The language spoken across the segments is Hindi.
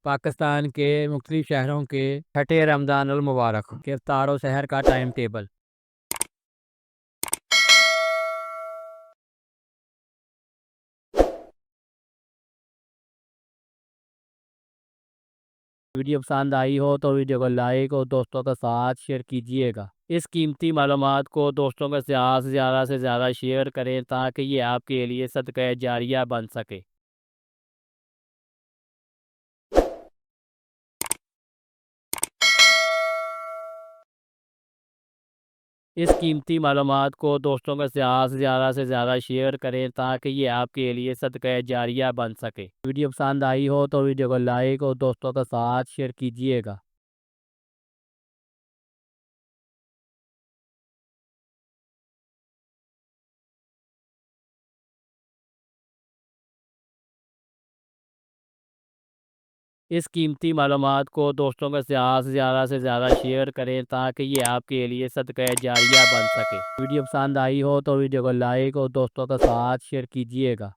पाकिस्तान के मुख्तलिफ शहरों के छठे रमज़ान अल मुबारक के इफ्तार और सहर का टाइम टेबल। वीडियो पसंद आई हो तो वीडियो को लाइक और दोस्तों के साथ शेयर कीजिएगा। इस कीमती मालूमात को दोस्तों के साथ ज़्यादा से ज़्यादा शेयर करें ताकि ये आपके लिए सदका जारिया बन सके। इस कीमती मालूमात को दोस्तों के साथ ज़्यादा से ज़्यादा शेयर करें ताकि ये आपके लिए सदका जारिया बन सके। वीडियो पसंद आई हो तो वीडियो को लाइक और दोस्तों के साथ शेयर कीजिएगा। इस कीमती मालूमात को दोस्तों के साथ ज़्यादा से ज़्यादा शेयर करें ताकि ये आपके लिए सदका जारिया बन सके। वीडियो पसंद आई हो तो वीडियो को लाइक और दोस्तों के साथ शेयर कीजिएगा।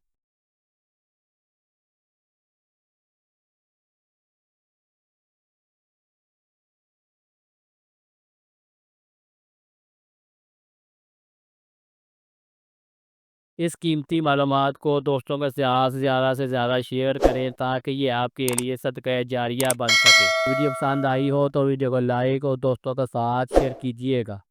इस कीमती मालूमात को दोस्तों के साथ ज़्यादा से ज़्यादा शेयर करें ताकि ये आपके लिए सदका जारिया बन सके। वीडियो पसंद आई हो तो वीडियो को लाइक और दोस्तों के साथ शेयर कीजिएगा।